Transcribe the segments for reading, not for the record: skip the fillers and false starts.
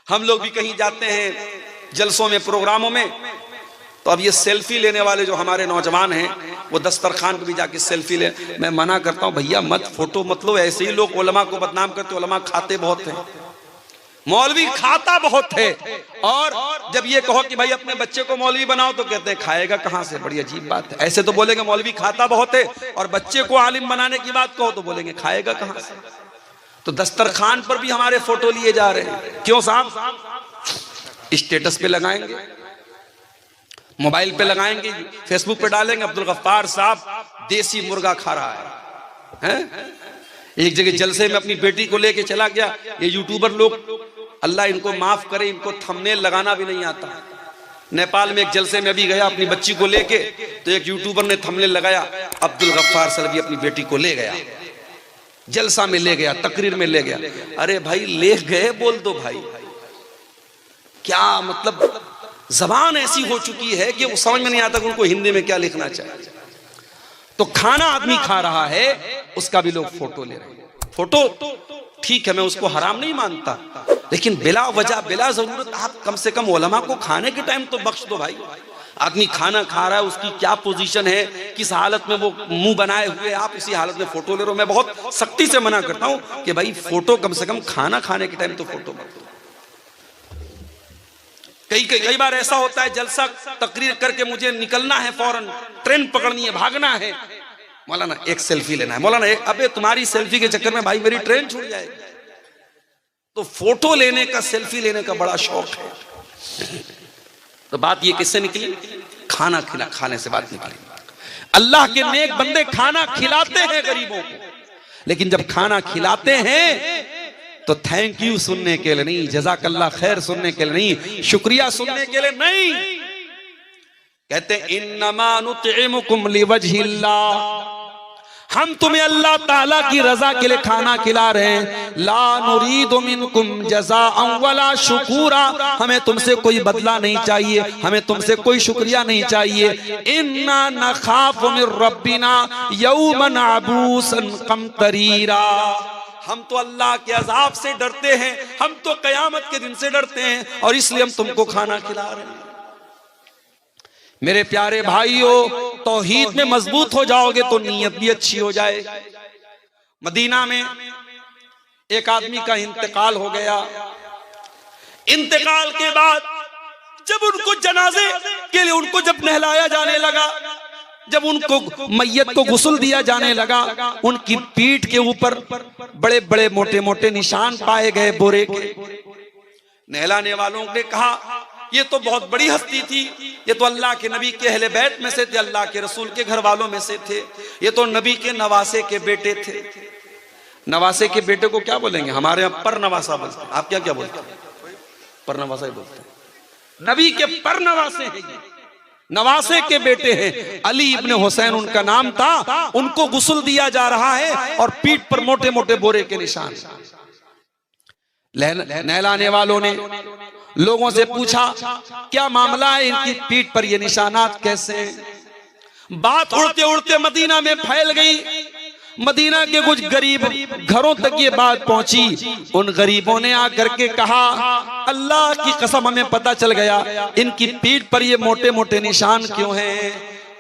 हम लोग भी कहीं जाते हैं जलसों में, प्रोग्रामों में, तो अब ये सेल्फी लेने वाले जो हमारे नौजवान हैं वो दस्तरखान पे भी जाके सेल्फी ले। मैं मना करता हूँ भैया मत फोटो मत लो। ऐसे ही लोग उलमा को बदनाम करते, उलमा खाते बहुत हैं, मौलवी खाता बहुत है। और जब ये कहो कि भाई अपने बच्चे को मौलवी बनाओ तो कहते हैं खाएगा कहां से। बड़ी अजीब बात है। ऐसे तो बोलेंगे मौलवी खाता बहुत है, और बच्चे को आलिम बनाने की बात कहो तो बोलेंगे खाएगा कहां से। तो दस्तरखान पर भी हमारे फोटो लिए जा रहे हैं। क्यों साहब? स्टेटस पे लगाएंगे, मोबाइल पे लगाएंगे, फेसबुक पे डालेंगे अब्दुल गफ्फार साहब देसी मुर्गा खा रहा है। एक जगह जलसे में अपनी बेटी को लेके चला गया। ये यूट्यूबर लोग, अल्लाह इनको माफ करे, इनको थंबनेल लगाना भी नहीं आता। नेपाल में एक जलसे में अभी गया अपनी बच्ची को लेके, तो एक यूट्यूबर ने थंबनेल लगाया, अब्दुल गफ्फार सलवी अपनी बेटी को ले गया, जलसा में ले गया, तकरीर में ले गया। अरे भाई ले गए बोल दो भाई, क्या मतलब जबान ऐसी हो चुकी है कि वो समझ में नहीं आता कि उनको हिंदी में क्या लिखना चाहिए। तो खाना आदमी खा रहा है, उसका भी लोग फोटो ले रहे हैं। फोटो ठीक है, मैं उसको हराम नहीं मानता, लेकिन बिला वजह बिला जरूरत आप कम से कम उलमा को खाने के टाइम तो बख्श दो भाई। आदमी खाना खा रहा है, उसकी क्या पोजीशन है, किस हालत में वो मुंह बनाए हुए, आप उसी हालत में फोटो ले रहे हो। मैं बहुत सख्ती से मना करता हूं कि भाई फोटो कम से कम खाना खाने के टाइम तो फोटो मत दो। कई बार ऐसा होता है जलसा तकरीर करके मुझे निकलना है, फौरन ट्रेन पकड़नी है, भागना है, मौलाना एक सेल्फी लेना है, मौलाना एक। अबे तुम्हारी सेल्फी के चक्कर में भाई मेरी ट्रेन छूट जाएगी। तो फोटो लेने का, सेल्फी लेने का बड़ा शौक है। तो बात ये किससे निकली? खाने से बात निकली। अल्लाह के नेक बंदे खाना खिलाते हैं गरीबों को, लेकिन जब खाना खिलाते हैं तो थैंक यू सुनने के लिए नहीं, जज़ाकल्लाह खैर सुनने के लिए नहीं, शुक्रिया सुनने के लिए नहीं। कहते हैं इन्नमा नुतइमुकुम लिवजहिल्लाह, हम तुम्हें अल्लाह ताला की रजा के लिए खाना खिला रहे हैं। ला नुरीदु मिनकुम जज़ाअन वला शुकूरा, हमें तुमसे कोई बदला नहीं चाहिए, हमें तुमसे कोई शुक्रिया नहीं चाहिए। इन्ना नखाफु मिर रब्बिना यौमन अबूसन कमतरीरा, हम तो अल्लाह के अजाब से डरते हैं, हम तो कयामत के दिन से डरते हैं, और इसलिए हम तुमको खाना खिला रहे हैं। मेरे प्यारे भाइयों, तौहीद में मजबूत हो जाओगे तो नीयत भी अच्छी हो जाएगी। मदीना में एक आदमी का इंतकाल हो गया। इंतकाल के बाद जब उनको जनाजे के लिए उनको जब नहलाया जाने लगा, जब उनको मैयत को गुस्ल दिया जाने लगा, उनकी पीठ के ऊपर बड़े बड़े मोटे मोटे निशान पाए गए बोरे के। नहलाने वालों ने कहा ये तो बहुत बड़ी हस्ती थी, ये तो अल्लाह के नबी के अहले बैत में से थे, अल्लाह के रसूल के घर वालों में से थे, ये तो नबी के नवासे के बेटे थे। नवासे के बेटे को क्या बोलेंगे? हमारे यहाँ पर नवासा बोलते हैं। आप क्या क्या बोलते हैं? पर नवासा ही बोलते हैं। नबी के पर नवासे हैं, नवासे के बेटे हैं। अली इब्ने हुसैन उनका नाम था। उनको गुस्ल दिया जा रहा है और पीठ पर मोटे मोटे बोरे के निशान। नहलाने वालों ने लोगों से पूछा क्या मामला है, इनकी पीठ पर ये निशानात कैसे हैं? बात उड़ते उड़ते मदीना में फैल गई। मदीना के कुछ गरीब घरों तक ये बात पहुंची। उन गरीबों ने आकर के कहा अल्लाह की कसम हमें पता चल गया इनकी पीठ पर ये मोटे मोटे निशान क्यों हैं।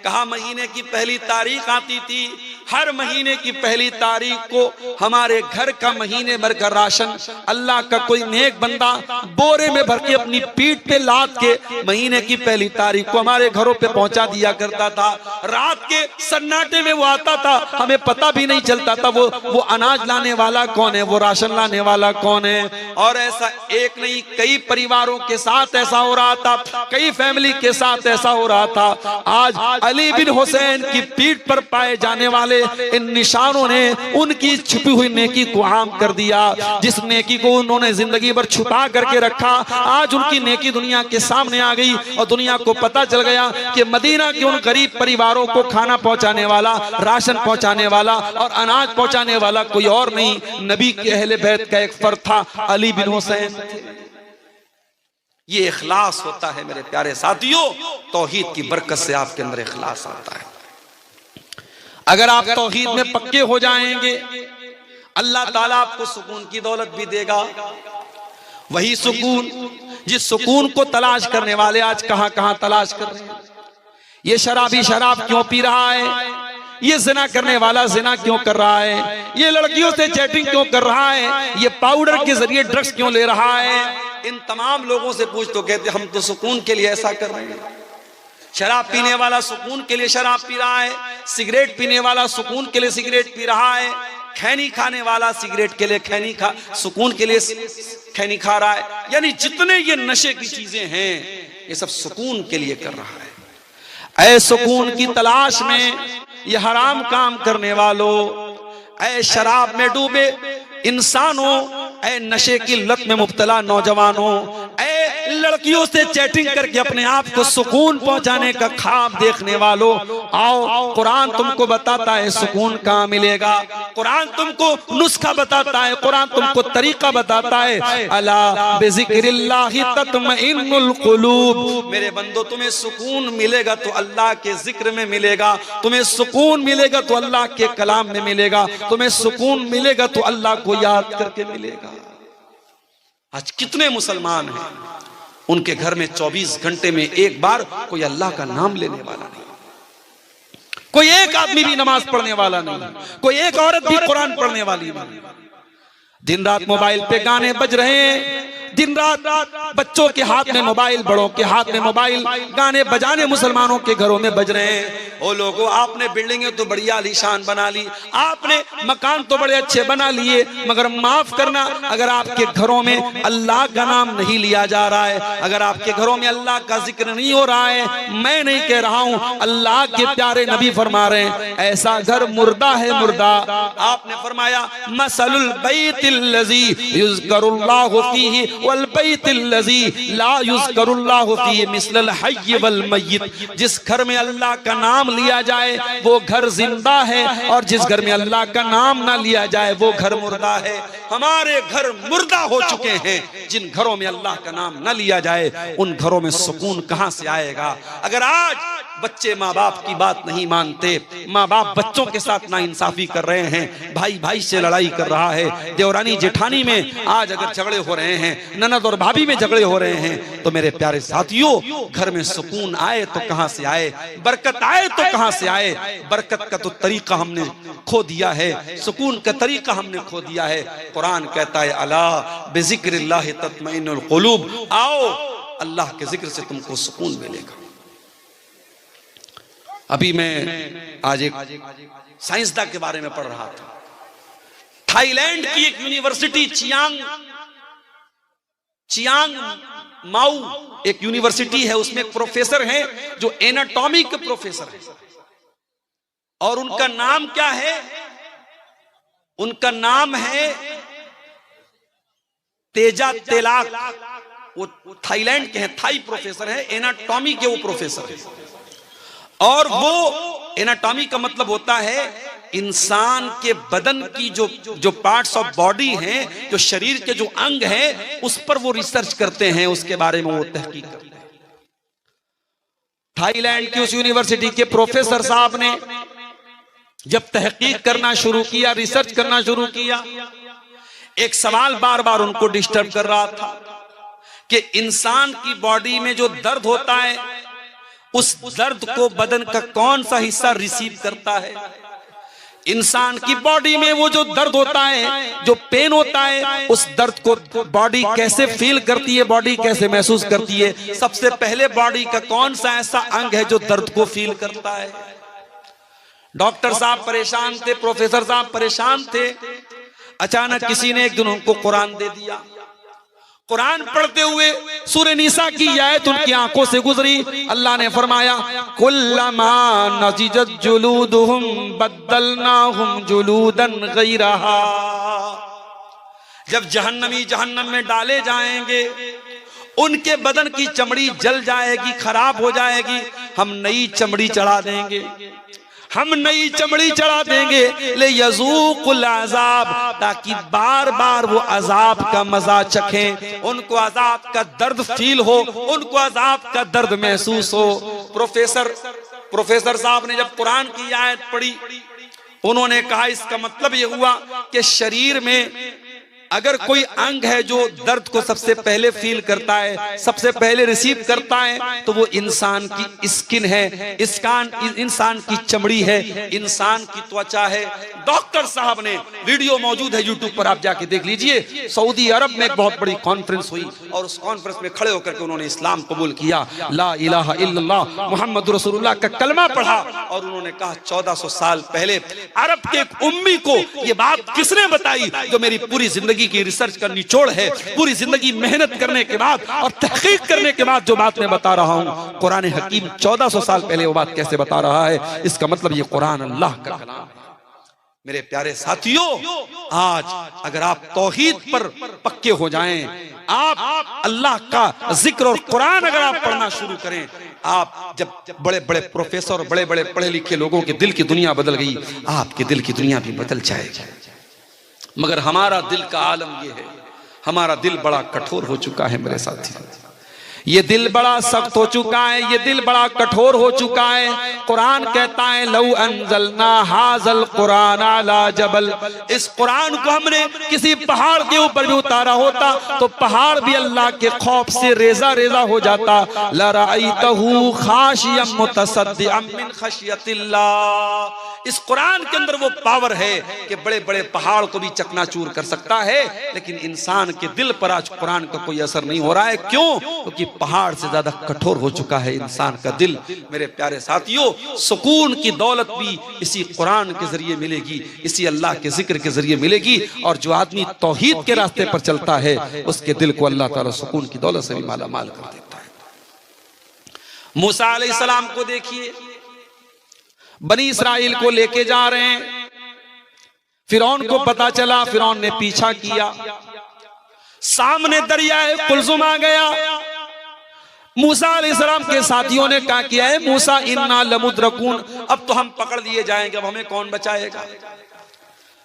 कहा महीने की पहली तारीख आती थी, हर महीने की पहली तारीख को हमारे घर का महीने भर का राशन अल्लाह का कोई नेक बंदा बोरे में भर के अपनी पीठ पे लाद के महीने की पहली तारीख को हमारे घरों पे पहुंचा दिया करता था। रात के सन्नाटे में वो आता था, हमें पता भी नहीं चलता था वो अनाज लाने वाला कौन है, वो राशन लाने वाला कौन है। और ऐसा एक नहीं कई परिवारों के साथ ऐसा हो रहा था, कई फैमिली के साथ ऐसा हो रहा था। आज अली बिन हुसैन की पीठ पर पाए जाने वाले इन निशानों ने उनकी छुपी हुई नेकी को आम कर दिया। जिस नेकी को उन्होंने जिंदगी भर छुपा करके रखा, आज उनकी नेकी दुनिया के सामने आ गई और दुनिया को पता चल गया कि मदीना के उन गरीब परिवारों को खाना पहुंचाने वाला, राशन पहुंचाने वाला और अनाज पहुंचाने वाला कोई और नहीं, नबी के अहले बैत का एक फर्द था, अली बिन हुसैन। ये इखलास होता है मेरे प्यारे साथियों, तौहीद की बरकत से आपके अंदर इखलास आता है। अगर आप तौहीद में पक्के हो जाएंगे, अल्लाह ताला आपको सुकून की दौलत भी देगा। वही सुकून जिस सुकून को तलाश करने वाले आज कहां कहां तलाश कर रहे हैं। ये शराबी शराब क्यों पी रहा है, ये जिना करने वाला जिना क्यों कर रहा है, ये लड़कियों से चैटिंग क्यों कर रहा है, ये पाउडर के जरिए ड्रग्स क्यों ले रहा है। इन तमाम लोगों से पूछ तो कहते हम तो सुकून के लिए ऐसा कर रहे हैं। शराब पीने वाला सुकून के लिए शराब पी रहा है, सिगरेट पीने वाला सुकून के लिए सिगरेट पी रहा है, खैनी खाने वाला सिगरेट के लिए सुकून के लिए खैनी खा रहा है। यानी जितने ये नशे की चीजें हैं ये सब सुकून के लिए कर रहा है। ऐ सुकून की तलाश में ये हराम काम करने वालों, ऐ शराब में डूबे इंसानों, ऐ नशे की लत में मुब्तला नौजवानों, ऐ लड़कियों से चैटिंग करके अपने आप को सुकून पहुंचाने का ख्वाब देखने वालों, आओ कुरान तुमको बताता है सुकून कहां मिलेगा। कुरान तुमको नुस्खा बताता है, कुरान तुमको तरीका बताता है। अला बिज़िक्रिल्लाहि तत्मइन्नुल कुलूब। मेरे बंदो तुम्हें सुकून मिलेगा तो अल्लाह के जिक्र में मिलेगा, तुम्हें सुकून मिलेगा तो अल्लाह के कलाम में मिलेगा, तुम्हें सुकून मिलेगा तो अल्लाह को याद करके मिलेगा। आज कितने मुसलमान हैं उनके घर में 24 घंटे में एक बार कोई अल्लाह का नाम लेने वाला नहीं, कोई एक आदमी भी नमाज पढ़ने वाला नहीं, कोई एक औरत भी कुरान पढ़ने वाली नहीं। दिन रात मोबाइल पे गाने बज रहे हैं, दिन रात बच्चों के हाथ में मोबाइल, बड़ों के हाथ में मोबाइल, गाने बजाने मुसलमानों के घरों में बज रहे हैं। ओ लोगों, आपने बिल्डिंगें तो बड़ी आलीशान बना ली, आपने मकान तो बड़े अच्छे बना लिए, मगर माफ करना अगर आपके घरों में अल्लाह का नाम नहीं लिया जा रहा है, अगर आपके घरों में अल्लाह का जिक्र नहीं हो रहा है, मैं नहीं कह रहा हूं, अल्लाह के प्यारे नबी फरमा रहे हैं ऐसा घर मुर्दा है मुर्दा। आपने फरमाया मसलुल बैतिल्लज़ी युज़करुल्लाहु फीही वल बैतिल्लज़ी ला युज़करुल्लाहु फीही मिस्लल हय्य वल मय्यित। जिस घर में अल्लाह का नाम लिया जाए वो घर जिंदा है, और जिस घर में अल्लाह का नाम ना लिया जाए वो घर मुर्दा है। हमारे घर मुर्दा हो चुके हैं। जिन घरों में अल्लाह का नाम ना लिया जाए उन घरों में सुकून कहां से आएगा। अगर आज बच्चे माँ बाप की बात नहीं मानते, माँ बाप बच्चों के साथ नाइंसाफी कर रहे हैं, भाई भाई से लड़ाई कर रहा है, देवरानी जेठानी में आज अगर झगड़े हो रहे हैं, ननद और भाभी में झगड़े हो रहे हैं, तो मेरे प्यारे साथियों घर में सुकून आए तो कहां से आए, बरकत आए तो कहां से आए। बरकत का तो तरीका हमने खो दिया है, सुकून का तरीका हमने खो दिया है। कुरान कहता है अला बिज़िक्रिल्लाहि तत्मइन्नुल कुलूब, आओ अल्लाह के जिक्र से तुमको सुकून मिलेगा। अभी मैं आज एक साइंसदान के बारे में पढ़ रहा था। थाईलैंड की एक यूनिवर्सिटी चियांग माऊ एक यूनिवर्सिटी है, उसमें एक प्रोफेसर हैं जो एनाटॉमी के प्रोफेसर हैं, और उनका नाम क्या है? उनका नाम है तेजा तेलाक। वो थाईलैंड के हैं, थाई प्रोफेसर है, एनाटॉमी के वो प्रोफेसर है। और वो एनाटॉमी का मतलब होता है इंसान के बदन की जो पार्ट्स ऑफ बॉडी हैं, जो शरीर के जो अंग हैं, उस पर वो रिसर्च करते हैं, उसके बारे में वो तहकीक करते हैं। थाईलैंड की उस यूनिवर्सिटी के प्रोफेसर साहब ने जब तहकीक करना शुरू किया, रिसर्च करना शुरू किया, एक सवाल बार बार उनको डिस्टर्ब कर रहा था कि इंसान की बॉडी में जो दर्द होता है, उस दर्द को बदन का कौन सा हिस्सा रिसीव करता है। इंसान की बॉडी में वो जो दर्द होता है, जो पेन होता है, उस दर्द को बॉडी कैसे फील करती है, बॉडी कैसे महसूस करती है। सबसे पहले बॉडी का कौन सा ऐसा अंग है जो दर्द को फील करता है। डॉक्टर साहब परेशान थे, प्रोफेसर साहब परेशान थे। अचानक किसी ने एक दिन उनको कुरान दे दिया। कुरान पढ़ते हुए सूरह निसा की आयत उनकी आंखों से गुजरी। अल्लाह ने फरमाया कुल्लमा नज़िजत जुलूदुहुम बद्दलनाहुम जुलूदन गैरहा। जब जहन्नमी जहन्नम में डाले जाएंगे, उनके बदन की चमड़ी जल जाएगी, खराब हो जाएगी, हम नई चमड़ी चढ़ा देंगे, हम नई चमड़ी चढ़ा देंगे ले यज़ूक़ुल अज़ाब, ताकि बार बार वो अजाब का मजा चखें, उनको अजाब का दर्द फील हो, उनको अजाब का दर्द महसूस हो। प्रोफेसर साहब ने जब कुरान की आयत पढ़ी, उन्होंने कहा इसका मतलब ये हुआ कि शरीर में अगर कोई अंग है जो दर्द को सबसे पहले फील करता है, सबसे पहले रिसीव करता है, तो वो इंसान की स्किन है, इंसान की चमड़ी है, इंसान की त्वचा है। डॉक्टर साहब ने, वीडियो मौजूद है यूट्यूब पर, आप जाके देख लीजिए। सऊदी अरब में एक बहुत बड़ी कॉन्फ्रेंस हुई और उस कॉन्फ्रेंस में खड़े होकर के उन्होंने इस्लाम कबूल किया, ला इलाहा इल्लल्लाह मुहम्मद रसूलुल्लाह का कलमा पढ़ा और उन्होंने कहा 1400 साल पहले अरब के एक उम्मी को ये बात किसने बताई जो मेरी पूरी जिंदगी की रिसर्च का निचोड़ है, पूरी जिंदगी मेहनत करने के बाद और तहकीक करने के बाद जो बात मैं बता रहा हूं, कुरान हकीम 1400 साल पहले वो बात कैसे बता रहा है। इसका मतलब ये कुरान अल्लाह का कलाम है। मेरे प्यारे साथियों, आज अगर आप तौहीद पर पक्के हो जाएं, आप अल्लाह का जिक्र और कुरान अगर आप पढ़ना शुरू करें, आप जब बड़े बड़े प्रोफेसर और बड़े बड़े पढ़े लिखे लोगों के दिल की दुनिया बदल गई, आपके दिल की दुनिया भी बदल जाएगी। मगर हमारा दिल का आलम ये है, हमारा दिल बड़ा कठोर हो चुका है मेरे साथी। ये दिल बड़ा सख्त हो चुका है, ये दिल बड़ा कठोर हो चुका है। कुरान कहता है लौ अंज़लना हाज़ल कुरान अला जबल, इस कुरान को हमने किसी पहाड़ के ऊपर भी उतारा होता तो पहाड़ भी अल्लाह के खौफ से रेजा रेजा हो जाता। लराइतहु खाशियम मुतसद्दिअम मिन खशियतिल्लाह। इस कुरान के अंदर वो पावर है कि बड़े बड़े पहाड़ को भी चकनाचूर कर सकता है, लेकिन इंसान के दिल पर आज कुरान का कोई असर नहीं हो रहा है। क्यों? क्योंकि पहाड़ से ज्यादा कठोर हो चुका है इंसान का दिल। मेरे प्यारे साथियों, सुकून की दौलत भी इसी कुरान के जरिए मिलेगी, इसी अल्लाह के जिक्र के जरिए मिलेगी। और जो आदमी तौहीद के रास्ते पर चलता है उसके दिल को अल्लाह ताला सुकून की दौलत से भी माला माल कर देता है। मूसा अलैहिस्सलाम को देखिए, बनी इस्राइल को लेके जा रहे हैं, फिरौन को पता चला, फिरौन ने पीछा किया, सामने दरियाए कुलजुम आ गया। मूसा अलैहिस्सलाम के साथियों ने क्या किया है, मूसा इन्ना लमुद्रकून, अब तो हम पकड़ लिए जाएंगे, अब हमें कौन बचाएगा।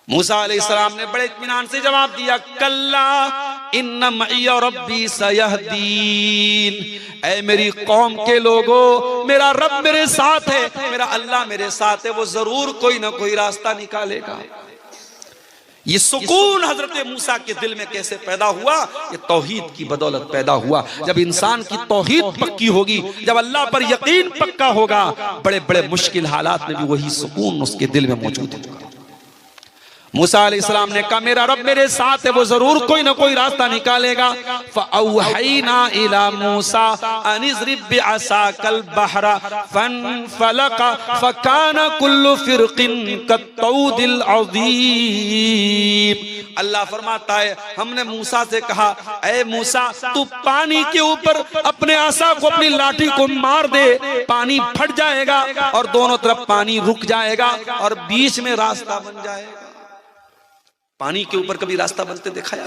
मूसा अलैहिस्सलाम ने बड़े इत्मीनान से जवाब दिया, कल्ला इन्ना मइया रब्बी सयहदीन, ऐ मेरी कौम के लोगों, मेरा रब मेरे साथ है, मेरा अल्लाह मेरे साथ है, वो जरूर कोई ना कोई रास्ता निकालेगा। ये सुकून हजरत मूसा के दिल में कैसे पैदा हुआ? ये तौहीद की बदौलत पैदा हुआ। जब इंसान की तौहीद पक्की होगी, जब अल्लाह पर यकीन पक्का होगा, बड़े बड़े मुश्किल हालात में भी वही सुकून उसके दिल में मौजूद होगा। मूसा अलैहिस्सलाम ने कहा मेरा रब मेरे साथ है, वो जरूर कोई ना कोई रास्ता निकालेगा। फ़अौहैना इला मूसा अन इज़रिब बिअसाकल बहरा फनफलक फकान कुल्लु फिरकिन कत्तौदिल अज़ीम। अल्लाह फरमाता है, हमने मूसा से कहा, ऐ मूसा तू पानी के ऊपर अपने आसा को, अपनी लाठी को मार दे, पानी फट जाएगा और दोनों तरफ पानी रुक जाएगा और बीच में रास्ता बन जाएगा। पानी के ऊपर कभी रास्ता बनते देखा है?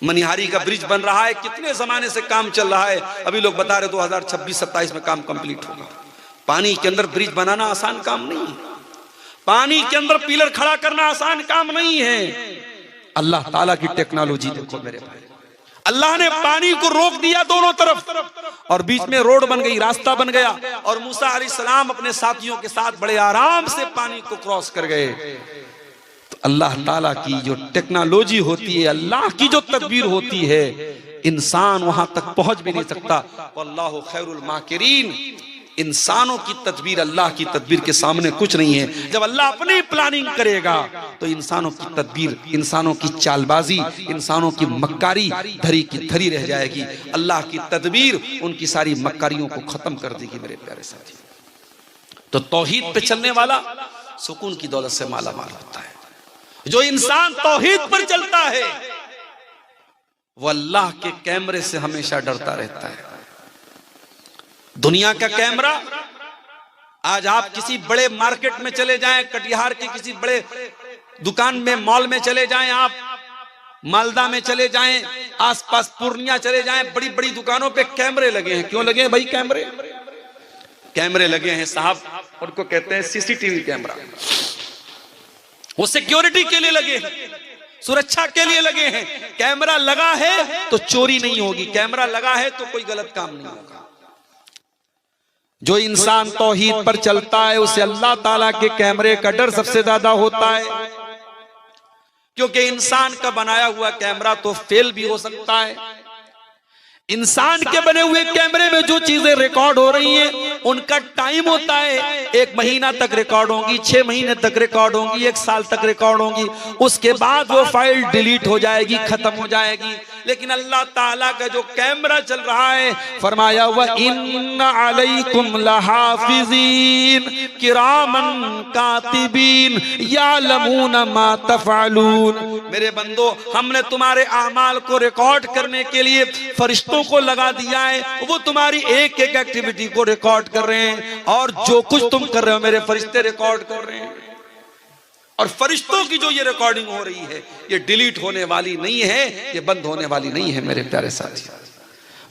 मनिहारी का ब्रिज बन रहा है, कितने जमाने से काम चल रहा है, अभी लोग बता रहे 2026-27 में काम कंप्लीट होगा। पानी के अंदर ब्रिज बनाना आसान काम नहीं है, पानी के अंदर पिलर खड़ा करना आसान काम नहीं है। अल्लाह ताला की टेक्नोलॉजी देखो मेरे भाई, अल्लाह ने पानी को रोक दिया दोनों तरफ और बीच में रोड बन गई, रास्ता बन गया और मूसा अलैहिस्सलाम अपने साथियों के साथ बड़े आराम से पानी को क्रॉस कर गए। अल्लाह ताला की जो टेक्नोलॉजी होती है, अल्लाह की जो तदबीर होती है, इंसान वहां तक पहुंच भी नहीं सकता। वल्लाहु खैरुल माकिरीन। इंसानों की तदबीर अल्लाह की तदबीर के सामने कुछ नहीं है। जब अल्लाह अपनी प्लानिंग करेगा तो इंसानों की तदबीर, इंसानों की चालबाजी, इंसानों की मक्कारी धरी की धरी रह जाएगी। अल्लाह की तदबीर उनकी सारी मक्कारियों को खत्म कर देगी मेरे प्यारे साथी। तो तौहीद पे चलने वाला सुकून की दौलत से माला माल होता है। जो इंसान तौहीद पर चलता है वो अल्लाह के कैमरे से हमेशा डरता रहता है। दुनिया का कैमरा, आज आप किसी बड़े मार्केट में चले जाएं, कटिहार के किसी बड़े दुकान में, मॉल में चले जाएं, आप मालदा में चले जाएं, आसपास पूर्णिया चले जाएं, बड़ी बड़ी दुकानों पे कैमरे लगे हैं। क्यों लगे हैं भाई? कैमरे लगे हैं साहब, उनको कहते हैं सीसीटीवी कैमरा। वो सिक्योरिटी के लिए लगे हैं, सुरक्षा के लिए लगे हैं। कैमरा लगा है तो चोरी नहीं होगी, कैमरा लगा है तो कोई गलत काम नहीं होगा। जो इंसान तौहीद पर चलता है उसे अल्लाह ताला के कैमरे का डर सबसे ज्यादा होता है, क्योंकि इंसान का बनाया हुआ कैमरा तो फेल भी हो सकता है। इंसान के बने हुए कैमरे में जो चीजें रिकॉर्ड हो रही हैं उनका टाइम होता है, 1 महीना तक रिकॉर्ड होंगी, 6 महीने तक रिकॉर्ड होंगी, 1 साल तक रिकॉर्ड होंगी, उसके बाद वो फाइल डिलीट हो जाएगी, खत्म हो जाएगी। लेकिन अल्लाह ताला का जो कैमरा चल रहा है, फरमाया हुआ इन्ना अलैकुम लहाफिज़ीन किरामन कातिबीन यालमून मा तफअलून। मेरे बंदो, हमने तुम्हारे आमाल को रिकॉर्ड करने के लिए फरिश्तों को लगा दिया है, वो तुम्हारी एक एक एक्टिविटी को रिकॉर्ड कर रहे हैं, और जो कुछ तुम कर रहे हो मेरे फरिश्ते रिकॉर्ड कर रहे हैं। और फरिश्तों की जो ये रिकॉर्डिंग हो रही है ये डिलीट होने वाली नहीं है, ये बंद होने वाली नहीं है मेरे प्यारे साथी।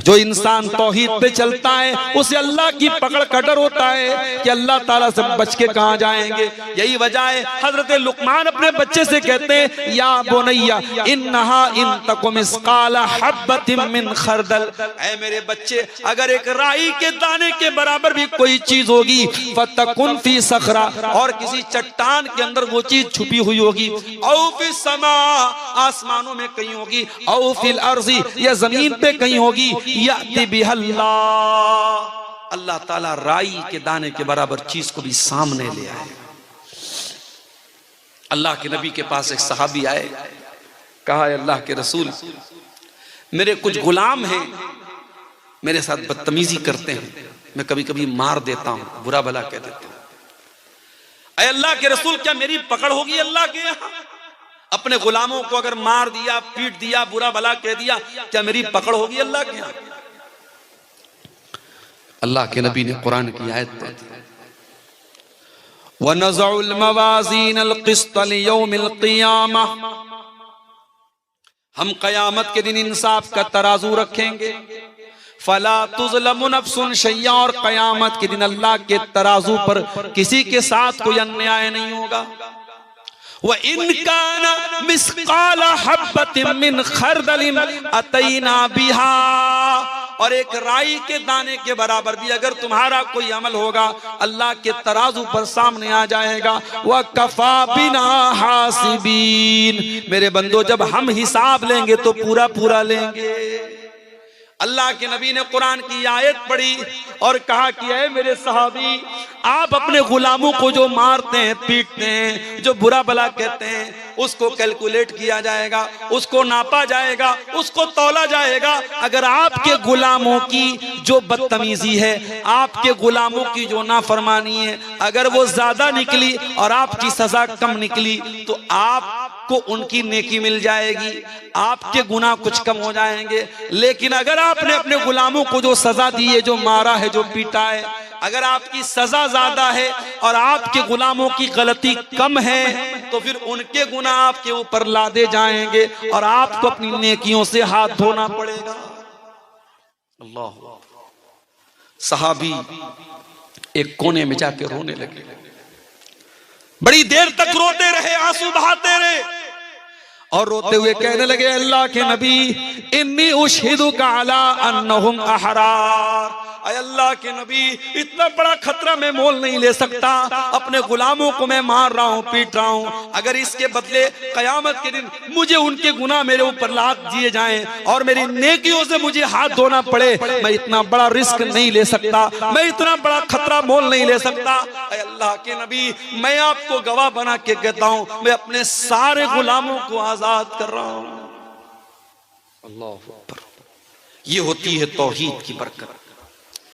जो इंसान तौहीद पे चलता है उसे अल्लाह की पकड़ का डर होता है कि अल्लाह ताला से बच के कहां जाएंगे। यही वजह है हजरत लुकमान अपने बच्चे से कहते हैं, या बुनैया इन्नहा इन तकुम मिस्काला हब्बतिन मिन खरदल, ऐ मेरे बच्चे, अगर एक राई के दाने के बराबर भी कोई चीज होगी, फतकुन फी सखरा, और किसी चट्टान के अंदर वो चीज छुपी हुई होगी, औ फी समा, आसमानों में कहीं होगी, औ फिल अर्ज़ी, या जमीन पे कहीं होगी, याति बिहल्लाह, अल्लाह ताला राई के दाने के बराबर चीज को भी सामने ले आए। अल्लाह के नबी के पास एक सहाबी आए, कहा अल्लाह के रसूल, मेरे कुछ गुलाम हैं, मेरे साथ बदतमीजी करते हैं, मैं कभी कभी मार देता हूं, बुरा भला कह देता हूं। अरे अल्लाह के रसूल, क्या मेरी पकड़ होगी अल्लाह के यहाँ? अपने गुलामों को अगर मार दिया, पीट दिया, बुरा भला कह दिया, क्या मेरी पकड़ होगी अल्लाह के यहाँ? अल्लाह के नबी ने कुरान की आयत पढ़ी, वनज़उल मवाज़ीनल क़िस्त लियौमिल क़ियामह, हम क़यामत के दिन इंसाफ का तराजू रखेंगे, फला तुज़लमु नफ्सुन शैया, और क़यामत के दिन अल्लाह के तराजू पर किसी के साथ कोई अन्याय नहीं होगा। व इन काना मिस्काला हब्बतिन मिन खरदलिन अतैना बिहा, और एक राई के दाने के बराबर भी अगर तुम्हारा कोई अमल होगा अल्लाह के तराजू पर सामने आ जाएगा। व कफा बिना हासिबीन, मेरे बंदो, जब हम हिसाब लेंगे तो पूरा पूरा लेंगे। अल्लाह के नबी ने कुरान की आयत पढ़ी और कहा कि ऐ मेरे सहाबी, आप अपने गुलामों को जो मारते हैं, पीटते हैं, जो बुरा भला कहते हैं, उसको कैलकुलेट किया जाएगा, उसको नापा जाएगा, उसको तौला जाएगा। अगर आपके गुलामों की जो बदतमीजी है, आपके गुलामों की जो नाफरमानी है, अगर वो ज्यादा निकली और आपकी सजा कम निकली तो आपको उनकी नेकी मिल जाएगी, आपके गुनाह कुछ कम हो जाएंगे। लेकिन अगर आपने अपने गुलामों को जो सजा दी है, जो मारा है, जो पीटा है, अगर आपकी सजा ज्यादा है और आपके गुलामों की गलती कम है, तो फिर उनके गुनाह आपके ऊपर लादे जाएंगे और आपको अपनी नेकियों से हाथ धोना पड़ेगा। अल्लाह। सहाबी एक कोने में जाके रोने लगे, बड़ी देर तक रोते रहे, आंसू बहाते रहे, और रोते हुए कहने लगे, अल्लाह के नबी, इन्नी उशहिदुका अला अन्नहुम अहरार, अल्लाह के नबी, इतना बड़ा खतरा मैं मोल नहीं ले सकता। अपने गुलामों को मैं मार रहा हूँ, पीट रहा हूँ, अगर इसके बदले कयामत के दिन मुझे उनके गुनाह मेरे ऊपर लाद दिए जाएं और मेरी नेकियों से मुझे हाथ धोना पड़े, मैं इतना बड़ा रिस्क नहीं ले सकता, मैं इतना बड़ा खतरा मोल नहीं ले सकता। अल्लाह के नबी, मैं आपको गवाह बना के कहता हूँ, मैं अपने सारे गुलामों को आजाद कर रहा हूँ। अल्लाह अकबर। ये होती है तौहीद की बरकत।